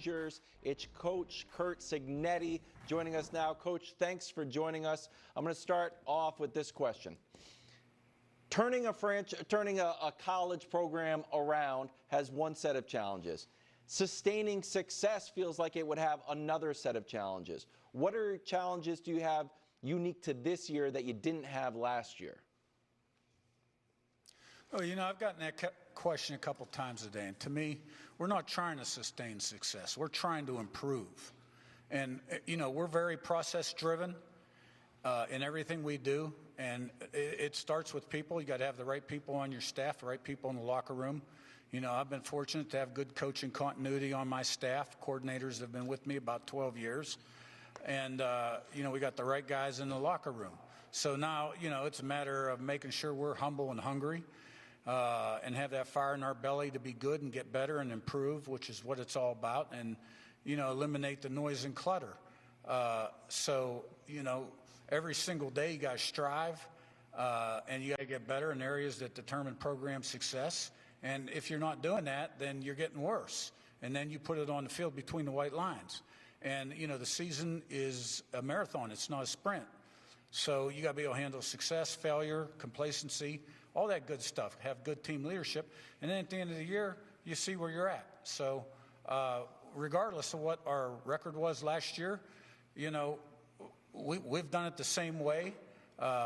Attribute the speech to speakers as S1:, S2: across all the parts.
S1: Hoosiers. It's Coach Kurt Signetti joining us now. Coach, thanks for joining us. I'm going to start off with this question. Turning a college program around has one set of challenges. Sustaining success feels like it would have another set of challenges. What challenges do you have unique to this year that you didn't have last year?
S2: Oh, I've gotten that question a couple times a day, and to me, we're not trying to sustain success. We're trying to improve. And, we're very process-driven in everything we do, and it starts with people. You got to have the right people on your staff, the right people in the locker room. I've been fortunate to have good coaching continuity on my staff. Coordinators have been with me about 12 years. And, we got the right guys in the locker room. So now, it's a matter of making sure we're humble and hungry and have that fire in our belly to be good and get better and improve, which is what it's all about, and, eliminate the noise and clutter. Every single day you got to strive and you got to get better in areas that determine program success. And if you're not doing that, then you're getting worse. And then you put it on the field between the white lines. And, the season is a marathon. It's not a sprint. So you got to be able to handle success, failure, complacency, all that good stuff. Have good team leadership. And then at the end of the year, you see where you're at. So regardless of what our record was last year, we've done it the same way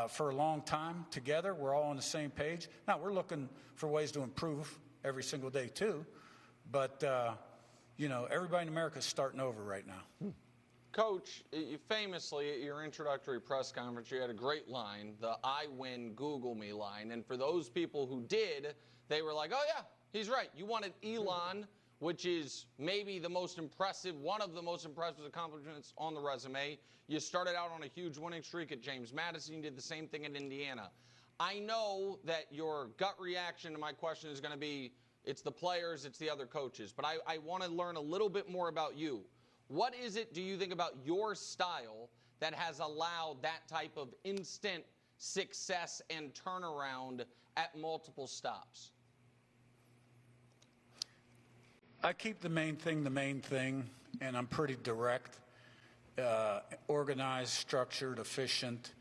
S2: for a long time together. We're all on the same page. Now, we're looking for ways to improve every single day, too. But, everybody in America is starting over right now.
S3: Coach, you famously, at your introductory press conference, you had a great line, the I win, Google me line. And for those people who did, they were like, oh, yeah, he's right. You wanted Elon, which is maybe the most impressive, one of the most impressive accomplishments on the resume. You started out on a huge winning streak at James Madison. You did the same thing in Indiana. I know that your gut reaction to my question is going to be, it's the players, it's the other coaches. But I want to learn a little bit more about you. What is it, do you think, about your style that has allowed that type of instant success and turnaround at multiple stops?
S2: I keep the main thing, and I'm pretty direct, organized, structured, efficient,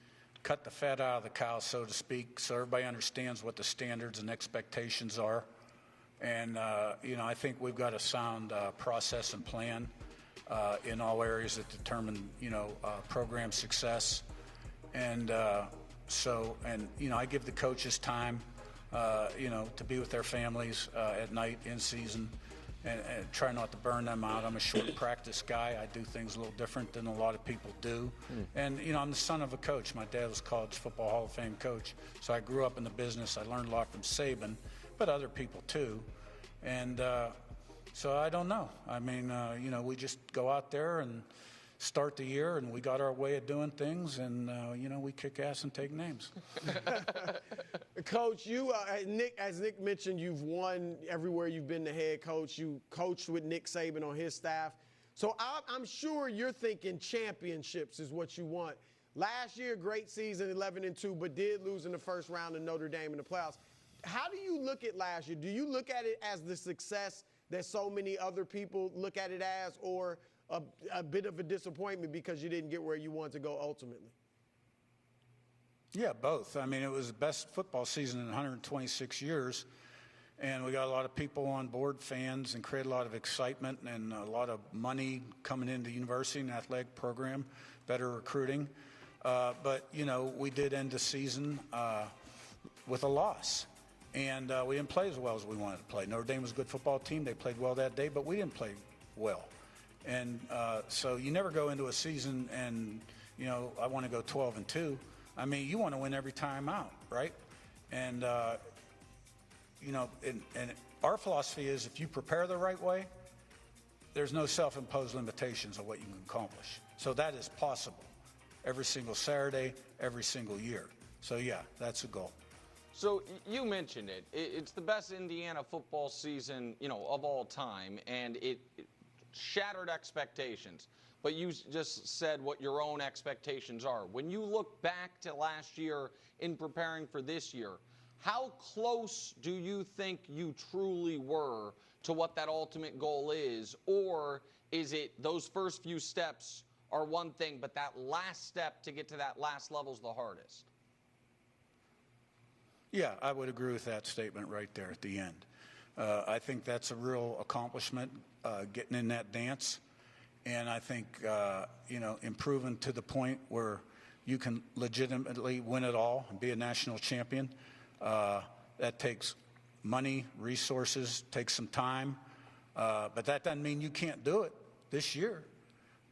S2: cut the fat out of the cow, so to speak, so everybody understands what the standards and expectations are. And, I think we've got a sound process and plan in all areas that determine, program success. And I give the coaches time, to be with their families at night, in season, and try not to burn them out. I'm a short practice guy. I do things a little different than a lot of people do. And, I'm the son of a coach. My dad was College Football Hall of Fame coach. So I grew up in the business. I learned a lot from Saban, but other people too. And so I don't know. I mean, we just go out there and start the year, and we got our way of doing things, and, we kick ass and take names.
S4: Coach, as Nick mentioned, you've won everywhere you've been the head coach. You coached with Nick Saban on his staff. So I'm sure you're thinking championships is what you want. Last year, great season, 11-2, but did lose in the first round of Notre Dame in the playoffs. How do you look at last year? Do you look at it as the success that so many other people look at it as, or a bit of a disappointment because you didn't get where you wanted to go ultimately?
S2: Yeah, both. I mean, it was the best football season in 126 years, and we got a lot of people on board, fans, and created a lot of excitement and a lot of money coming into the university and athletic program, better recruiting. But, we did end the season with a loss. And we didn't play as well as we wanted to play. Notre Dame was a good football team. They played well that day, but we didn't play well. And so you never go into a season and, I want to go 12-2. I mean, you want to win every time out, right? And, and our philosophy is if you prepare the right way, there's no self-imposed limitations on what you can accomplish. So that is possible every single Saturday, every single year. So, yeah, that's a goal.
S3: So you mentioned it. It's the best Indiana football season, of all time, and it shattered expectations. But you just said what your own expectations are. When you look back to last year in preparing for this year, how close do you think you truly were to what that ultimate goal is? Or Is it those first few steps are one thing, but that last step to get to that last level is the hardest?
S2: Yeah, I would agree with that statement right there at the end. I think that's a real accomplishment, getting in that dance. And I think, improving to the point where you can legitimately win it all and be a national champion. That takes money, resources, takes some time. But that doesn't mean you can't do it this year.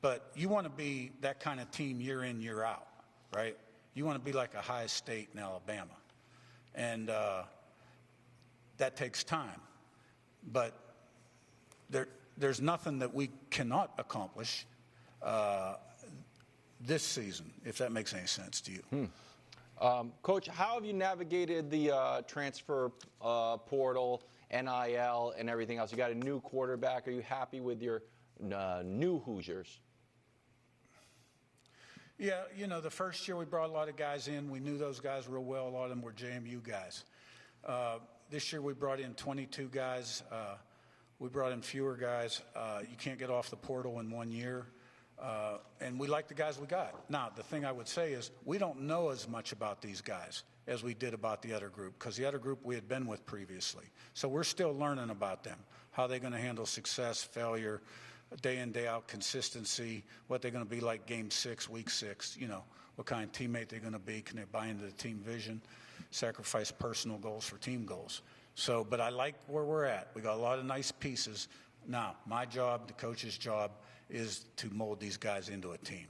S2: But you want to be that kind of team year in, year out, right? You want to be like Ohio State in Alabama. And that takes time. But there's nothing that we cannot accomplish this season, if that makes any sense to you.
S1: Coach, how have you navigated the transfer portal, NIL, and everything else? You got a new quarterback. Are you happy with your new Hoosiers?
S2: Yeah, the first year we brought a lot of guys in. We knew those guys real well. A lot of them were JMU guys. This year we brought in 22 guys. We brought in fewer guys. You can't get off the portal in 1 year. And we like the guys we got. Now, the thing I would say is we don't know as much about these guys as we did about the other group, because the other group we had been with previously. So we're still learning about them, how they're going to handle success, failure, day in, day out consistency, what they're going to be like game 6, week 6, what kind of teammate they're going to be. Can they buy into the team vision, sacrifice personal goals for team goals? So, but I like where we're at. We got a lot of nice pieces. Now, my job, the coach's job, is to mold these guys into a team.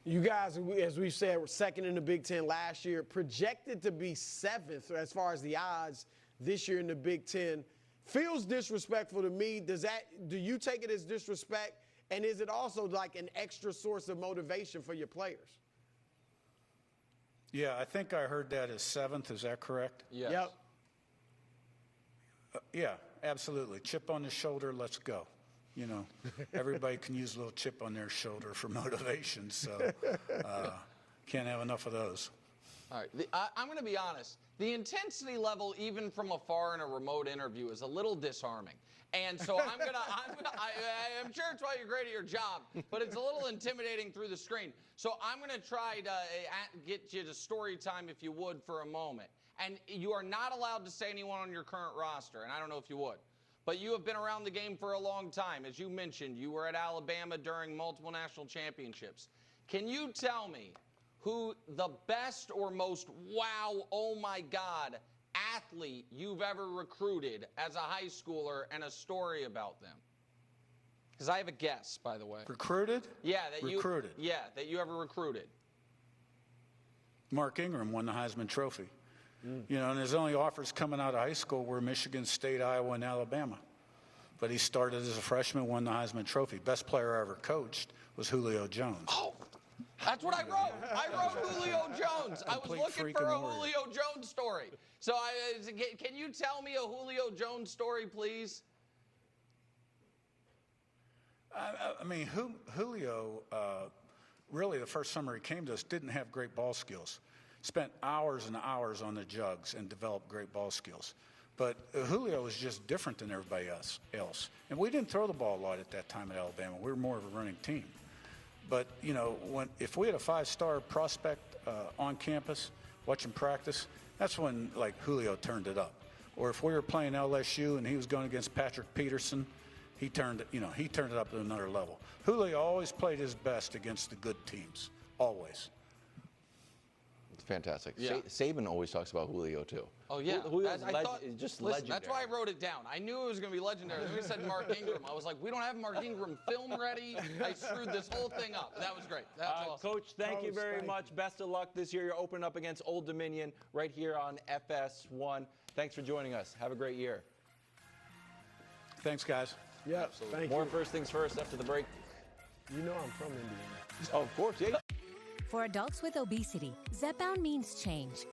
S4: You guys, as we've said, were second in the Big Ten last year, projected to be 7th as far as the odds this year in the Big Ten. Feels disrespectful to me. Do you take it as disrespect? And is it also like an extra source of motivation for your players?
S2: Yeah, I think I heard that as 7th. Is that correct?
S3: Yes.
S4: Yep.
S2: Yeah, absolutely. Chip on the shoulder, let's go. Everybody can use a little chip on their shoulder for motivation, so can't have enough of those.
S3: All right, I'm going to be honest. The intensity level, even from afar in a remote interview, is a little disarming. And so I'm sure it's why you're great at your job, but it's a little intimidating through the screen. So I'm going to try to get you to story time, if you would, for a moment. And you are not allowed to say anyone on your current roster, and I don't know if you would. But you have been around the game for a long time. As you mentioned, you were at Alabama during multiple national championships. Can you tell me who the best or most wow, oh my God, athlete you've ever recruited as a high schooler, and a story about them? Because I have a guess, by the way.
S2: Recruited?
S3: Yeah,
S2: recruited.
S3: that you ever recruited.
S2: Mark Ingram won the Heisman Trophy. And his only offers coming out of high school were Michigan State, Iowa, and Alabama. But he started as a freshman, won the Heisman Trophy. Best player I ever coached was Julio Jones.
S3: Oh, that's what I wrote. I wrote Julio Jones. I was looking for a Julio Jones story. So can you tell me a Julio Jones story, please?
S2: I mean, Julio, really the first summer he came to us, didn't have great ball skills. Spent hours and hours on the jugs and developed great ball skills. But Julio was just different than everybody else. And we didn't throw the ball a lot at that time at Alabama. We were more of a running team. But, if we had a 5-star prospect on campus, watching practice, that's when, Julio turned it up. Or if we were playing LSU and he was going against Patrick Peterson, he turned it up to another level. Julio always played his best against the good teams, always.
S1: Fantastic.
S3: Yeah.
S1: Saban always talks about Julio, too.
S3: Oh, yeah.
S1: Julio's
S3: Listen,
S1: legendary.
S3: that's why I wrote it down. I knew it was going to be legendary. Then we said Mark Ingram. I was like, we don't have Mark Ingram film ready. I screwed this whole thing up. That was great. That was awesome.
S1: Coach, thank you very much. Best of luck this year. You're opening up against Old Dominion right here on FS1. Thanks for joining us. Have a great year.
S2: Thanks, guys.
S4: Yeah, thank you.
S1: More First Things First after the break.
S4: You know I'm from Indiana.
S1: Oh, of course, yeah.
S5: For adults with obesity, Zepbound means change.